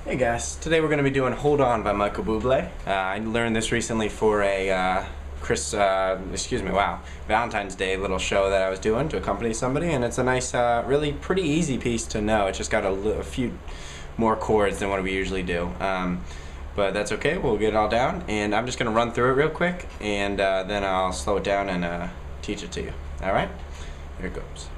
Hey guys, today we're going to be doing Hold On by Michael Buble. I learned this recently for a Valentine's Day little show that I was doing to accompany somebody, and it's a nice, really pretty easy piece to know. It's just got a few more chords than what we usually do. But that's okay, we'll get it all down, and I'm just going to run through it real quick, and then I'll slow it down and teach it to you. Alright? Here it goes.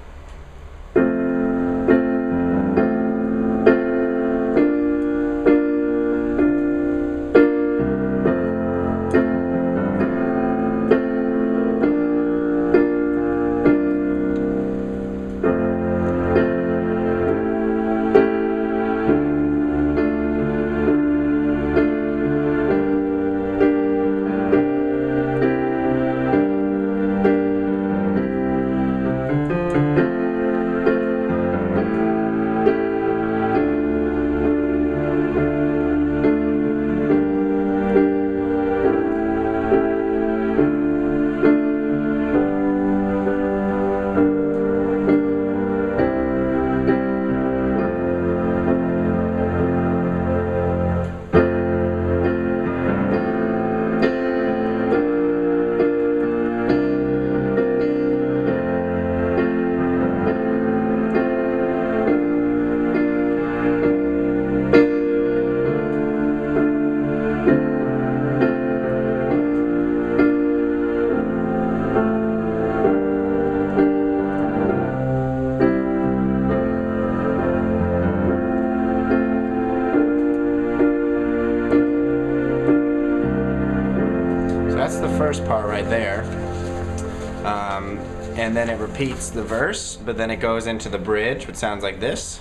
That's the first part right there, and then it repeats the verse, but then it goes into the bridge, which sounds like this.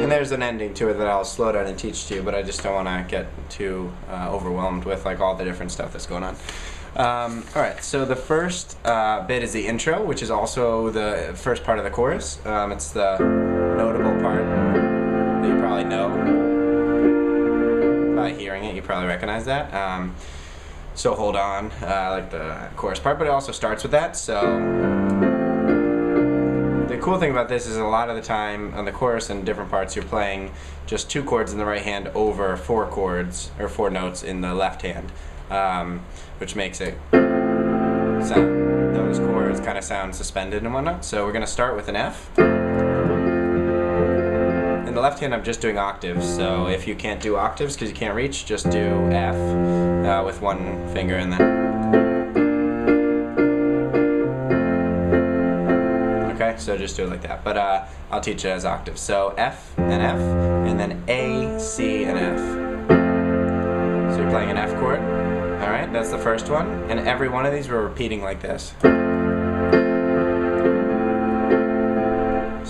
There's an ending to it that I'll slow down and teach to you, but I just don't want to get too overwhelmed with like all the different stuff that's going on. Alright, so the first bit is the intro, which is also the first part of the chorus. It's the notable part that you probably know. By hearing it, you probably recognize that. So hold on, like the chorus part, but it also starts with that. So the cool thing about this is a lot of the time on the chorus and different parts you're playing just 2 chords in the right hand over 4 chords or 4 notes in the left hand, which makes it sound, those chords kind of sound suspended and whatnot. So we're going to start with an F. In the left hand I'm just doing octaves, so if you can't do octaves because you can't reach, just do F with one finger and then. So just do it like that, but I'll teach it as octaves. So F, and then A, C, and F. So you're playing an F chord. Alright, that's the first one. And every one of these we're repeating like this.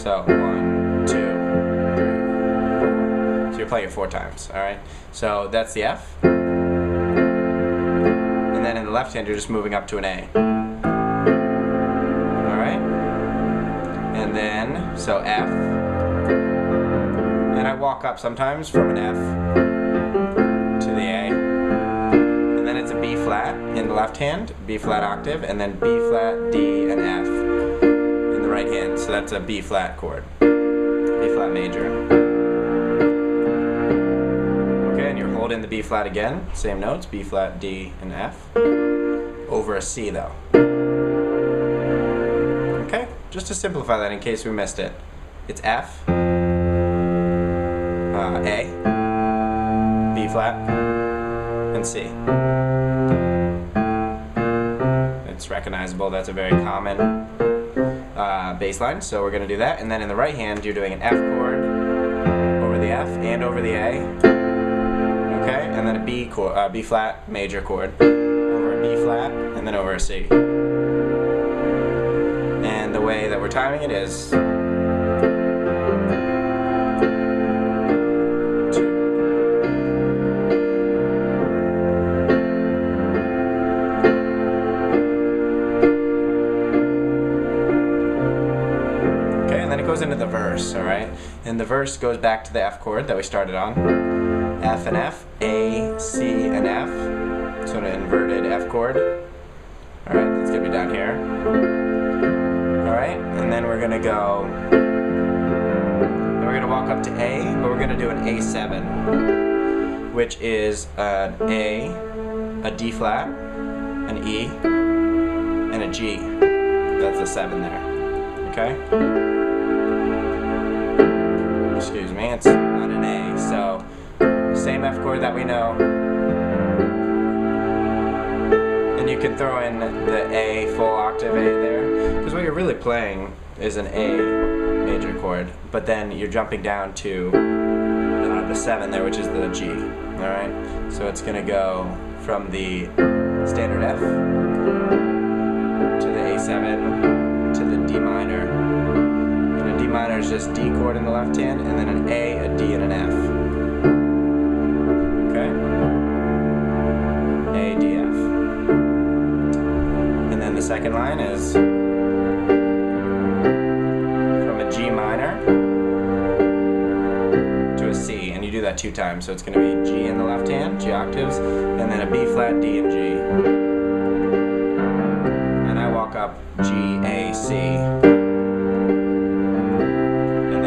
So 1, 2, 3, 4. So you're playing it 4 times, alright? So that's the F. And then in the left hand you're just moving up to an A. And then, so F, and I walk up sometimes from an F to the A, and then it's a B flat in the left hand, B flat octave, and then B flat, D, and F in the right hand, so that's a B flat chord, B flat major. Okay, and you're holding the B flat again, same notes, B flat, D, and F, over a C though. Okay, just to simplify that in case we missed it. It's F, A, B flat, and C. it's recognizable. That's a very common bass line, so we're going to do that. And then in the right hand, you're doing an F chord over the F and over the A, okay, and then a B chord, B flat major chord over a B flat, and then over a C. And the way that we're timing it is. Into the verse, alright? And the verse goes back to the F chord that we started on. F and F, A, C, and F. So an inverted F chord. Alright, that's gonna be down here. Alright, and then we're gonna go, then we're gonna walk up to A, but we're gonna do an A7, which is an A, a D flat, an E, and a G. That's a 7 there. Okay? Excuse me, it's on an A, so same F chord that we know, and you can throw in the A full octave A there, because what you're really playing is an A major chord, but then you're jumping down to the 7 there, which is the G, alright? So it's going to go from the standard F to the A7 to the D minor. D minor is just D chord in the left hand, and then an A, a D, and an F. Okay? A, D, F. And then the second line is from a G minor to a C, and you do that 2 times, so it's going to be G in the left hand, G octaves, and then a B flat, D, and G. And I walk up G, A, C.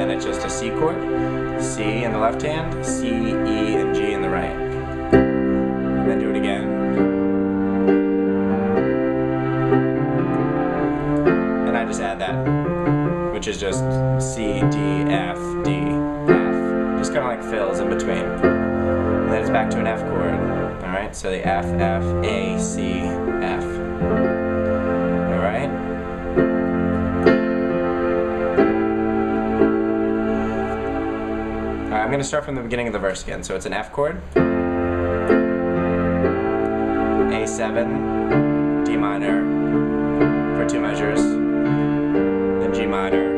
It's just a C chord, C in the left hand, C, E, and G in the right. And then do it again. And I just add that, which is just C, D, F, D, F. Just kind of like fills in between. And then it's back to an F chord. Alright, so the F, F, A, C, F. Alright? I'm going to start from the beginning of the verse again. So it's an F chord, A7, D minor for 2 measures, then G minor,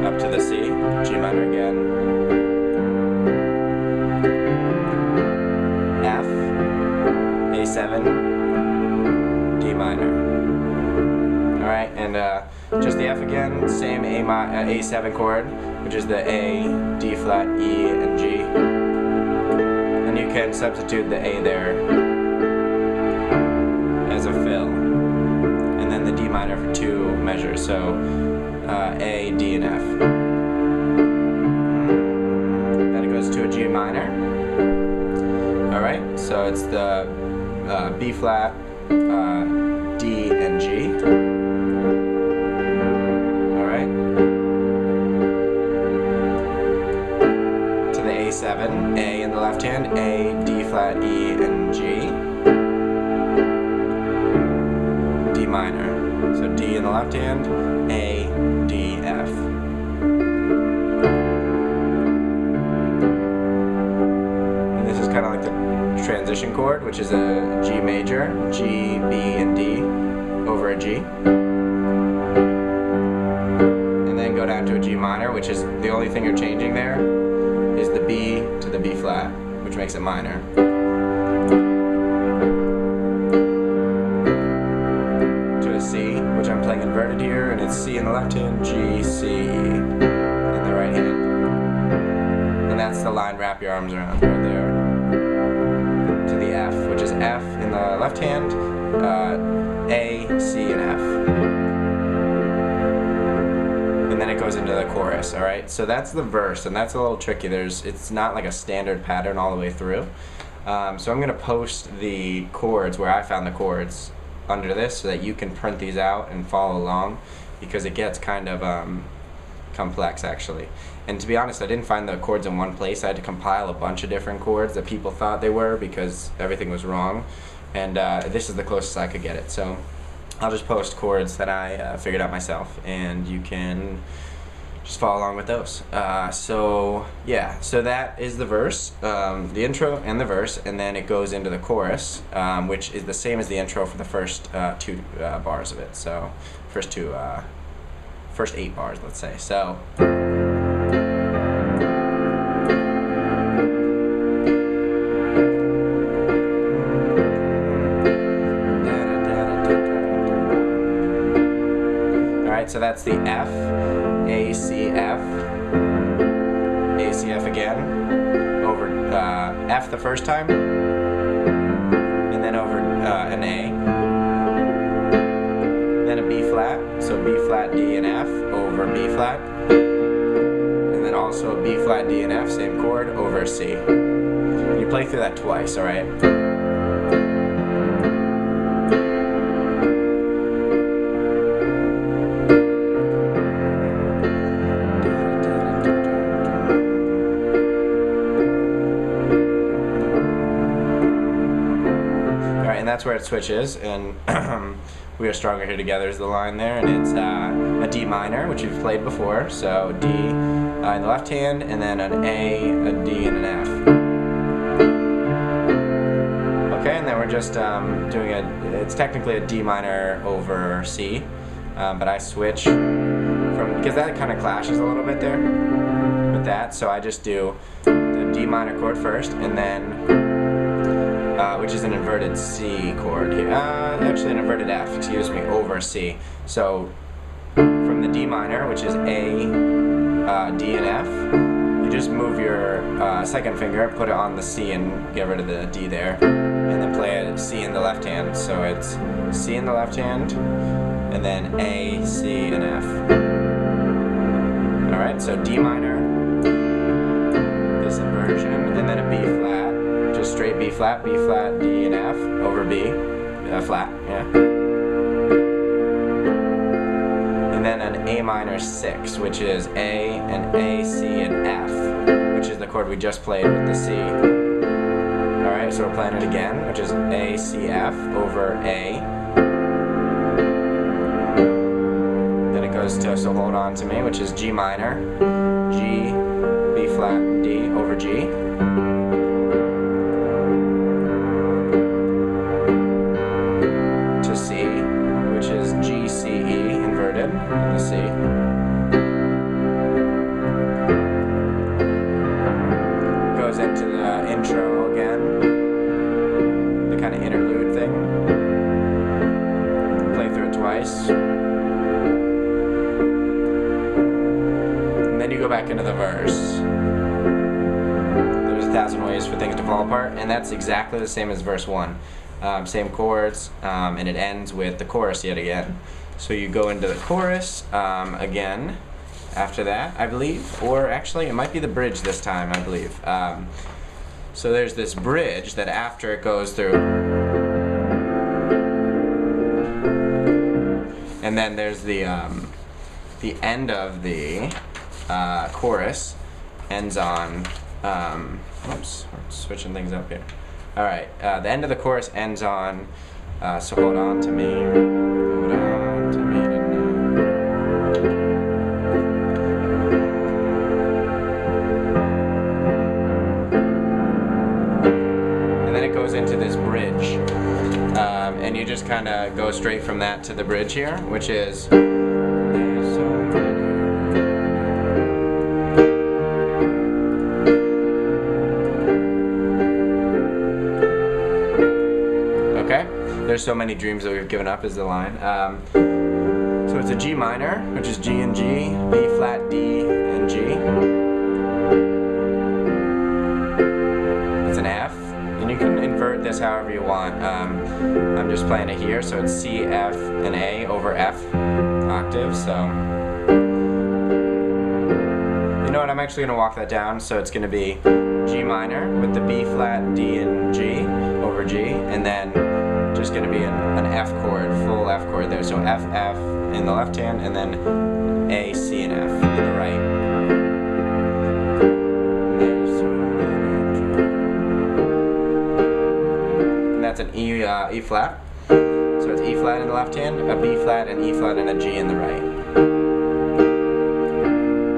up to the C, G minor again, F, A7, D minor. Alright, and just the F again, same A7 chord, which is the A, D flat, E, and G. And you can substitute the A there as a fill. And then the D minor for 2 measures, so A, D, and F. Then it goes to a G minor. Alright, so it's the B flat, D, and G. A7, A in the left hand, A, D flat, E, and G. D minor. So D in the left hand, A, D, F. And this is kind of like the transition chord, which is a G major, G, B, and D over a G. And then go down to a G minor, which is the only thing you're changing there. Is the B to the B flat, which makes it minor. To a C, which I'm playing inverted here, and it's C in the left hand, G, C, E in the right hand. And that's the line wrap your arms around right there. To the F, which is F in the left hand, A, C, and F. And then it goes into the chorus, alright? So that's the verse, and that's a little tricky. It's not like a standard pattern all the way through. So I'm going to post the chords, where I found the chords, under this so that you can print these out and follow along, because it gets kind of complex, actually. And to be honest, I didn't find the chords in one place. I had to compile a bunch of different chords that people thought they were, because everything was wrong. And this is the closest I could get it. So I'll just post chords that I figured out myself, and you can just follow along with those. So yeah, so that is the verse, the intro and the verse, and then it goes into the chorus, which is the same as the intro for the first 2 bars of it. So first 8 bars, let's say. So. So that's the F, A, C, F, A, C, F again, over F the first time, and then over an A, then a B flat, so B flat, D, and F over B flat, and then also a B flat, D, and F, same chord, over a C. You play through that twice, alright? And that's where it switches, and We Are Stronger Here Together is the line there, and it's a D minor, which we've played before, so D in the left hand, and then an A, a D, and an F. Okay, and then we're just doing it's technically a D minor over C, but I switch because that kind of clashes a little bit there with that, so I just do the D minor chord first, and then which is an inverted C chord here. Actually an inverted F, excuse me, over C. So from the D minor, which is A, D, and F, you just move your second finger, put it on the C and get rid of the D there, and then play a C in the left hand. So it's C in the left hand, and then A, C, and F. Alright, so D minor, this inversion, and then a B flat. Just straight B flat, D, and F over B, flat, yeah. And then an A minor 6, which is A and A, C, and F, which is the chord we just played with the C. Alright, so we're playing it again, which is A, C, F over A. Then it goes to So Hold On To Me, which is G minor, G, B flat, D over G. The C. Goes into the intro again, the kind of interlude thing. Play through it twice. And then you go back into the verse. There's 1,000 ways for things to fall apart, and that's exactly the same as verse 1. Same chords, and it ends with the chorus yet again. So you go into the chorus again after that, I believe, or actually it might be the bridge this time, I believe. So there's this bridge that after it goes through, and then there's the end of the chorus ends on, oops, we're switching things up here. Alright, the end of the chorus ends on, So Hold On To Me, hold on to me tonight. And then it goes into this bridge, and you just kind of go straight from that to the bridge here, which is There's so many dreams that we've given up is the line. So it's a G minor, which is G and G, B flat, D, and G. It's an F, and you can invert this however you want. I'm just playing it here, so it's C, F, and A over F octave, so. You know what, I'm actually going to walk that down, so it's going to be G minor with the B flat, D, and G over G, and then just going to be an F chord, full F chord there. So F, F in the left hand, and then A, C, and F in the right. And that's an E flat. So it's E flat in the left hand, a B flat, an E flat, and a G in the right.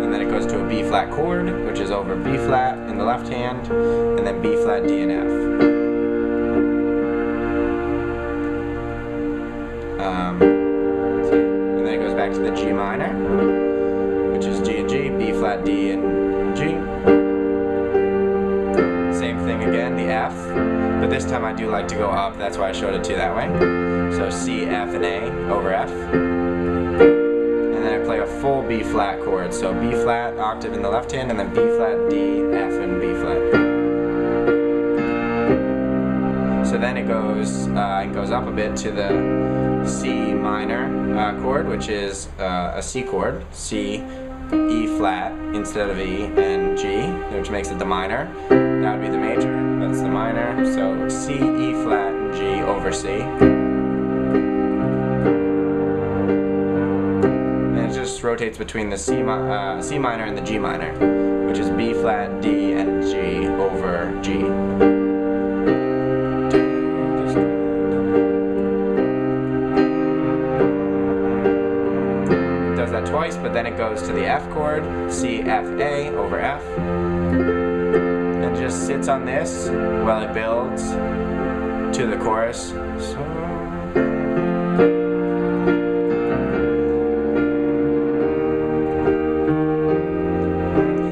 And then it goes to a B flat chord, which is over B flat in the left hand, and then B flat, D, and F. And then it goes back to the G minor, which is G and G, B flat, D, and G. Same thing again, the F, but this time I do like to go up, that's why I showed it to you that way. So C, F, and A over F. And then I play a full B flat chord, so B flat octave in the left hand, and then B flat, D, F, and B flat. So then it goes up a bit to the C minor chord, which is a C chord, C, E flat instead of E, and G, which makes it the minor. That would be the major, that's the minor. So C, E flat, and G over C. And it just rotates between the C minor and the G minor, which is B flat, D, and G over G. Twice, but then it goes to the F chord, C, F, A over F, and just sits on this while it builds to the chorus. So,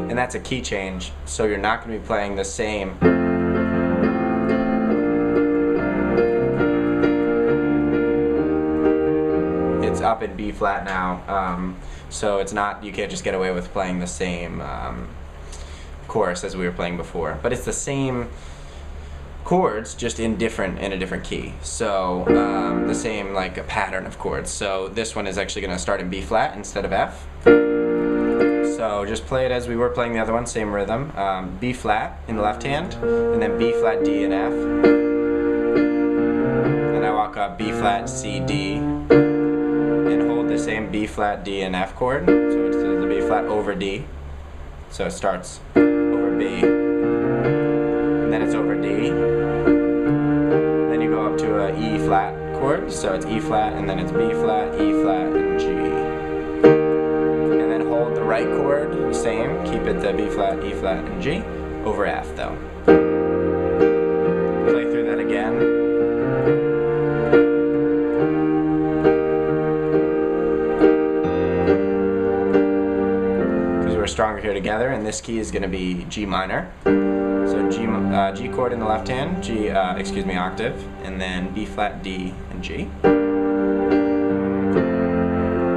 and that's a key change, so you're not going to be playing the same. It's up in B flat now, so it's not, you can't just get away with playing the same chorus as we were playing before, but it's the same chords, just in a different key. So the same, like a pattern of chords. So this one is actually going to start in B flat instead of F. So just play it as we were playing the other one, same rhythm. B flat in the left hand, and then B flat, D, and F. And I walk up B flat, C, D, and hold the same B flat, D, and F chord. So it's the B flat over D. So it starts over B, and then it's over D. Then you go up to a E flat chord. So it's E flat, and then it's B flat, E flat, and G. And then hold the right chord, same. Keep it the B flat, E flat, and G over F though. Play through that again. Stronger here together, and this key is going to be G minor. So G chord in the left hand, octave, and then B flat, D, and G.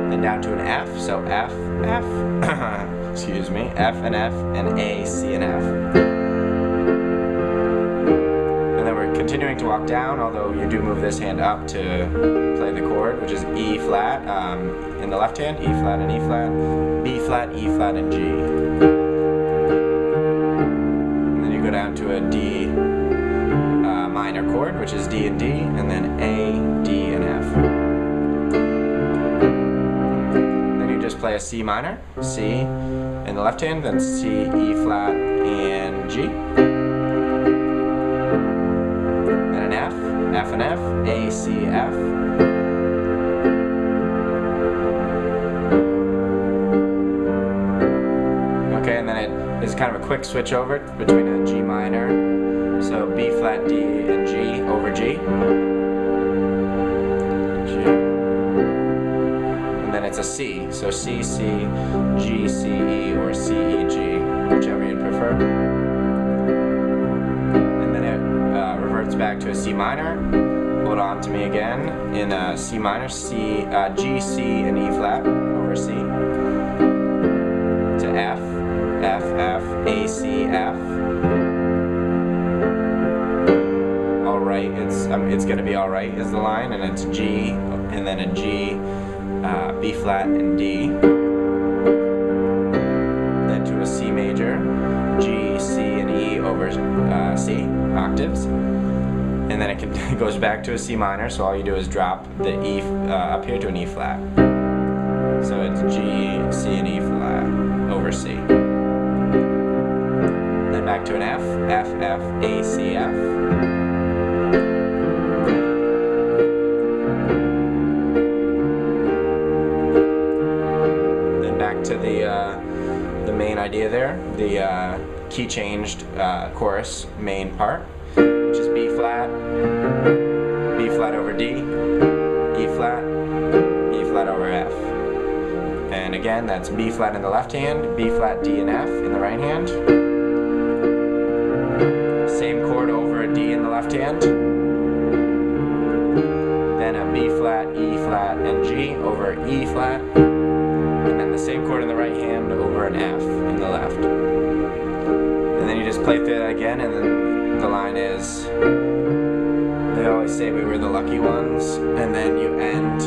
Then down to an F, so F, F, excuse me, F and F, and A, C, and F. And then we're continuing to walk down, although you do move this hand up to play the chord, which is E flat in the left hand, E flat and E flat, B flat, E flat, and G. And then you go down to a D minor chord, which is D and D, and then A, D, and F. Then you just play a C minor, C in the left hand, then C, E flat, and G. Then an F, F and F, A, C, F. And then it is kind of a quick switch over between a G minor, so B flat, D, and G over G. And then it's a C, so C, C, G, C, E, or C, E, G, whichever you'd prefer. And then it reverts back to a C minor. Hold on to me again in a C minor, C, G, C, and E flat over C. To F. F, F, A, C, F. Alright, it's gonna be alright is the line, and it's G, and then a G, B flat, and D. Then to a C major, G, C, and E over C, octaves. And then it goes back to a C minor, so all you do is drop the E up here to an E flat. So it's G, C, and E flat over C. Then back to an F, F, F, A, C, F. idea there. The key changed chorus main part, which is B flat over D, E flat over F. And again, that's B flat in the left hand, B flat, D, and F in the right hand. Same chord over a D in the left hand. Then a B flat, E flat, and G over E flat. And then the same chord in the right hand over an F in the left. And then you just play through that again, and then the line is, they always say we were the lucky ones, and then you end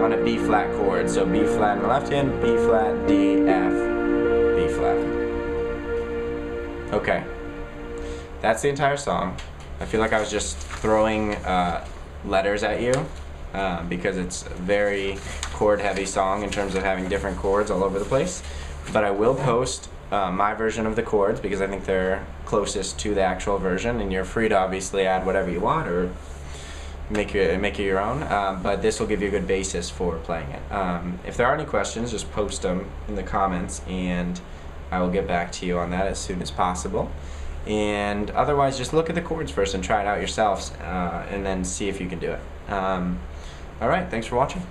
on a B flat chord. So B flat in the left hand, B flat, D, F, B flat. Okay, that's the entire song. I feel like I was just throwing letters at you because it's a very chord heavy song in terms of having different chords all over the place. But I will post my version of the chords because I think they're closest to the actual version, and you're free to obviously add whatever you want or make it your own, but this will give you a good basis for playing it. If there are any questions, just post them in the comments and I will get back to you on that as soon as possible. And otherwise, just look at the chords first and try it out yourselves, and then see if you can do it. Alright, thanks for watching.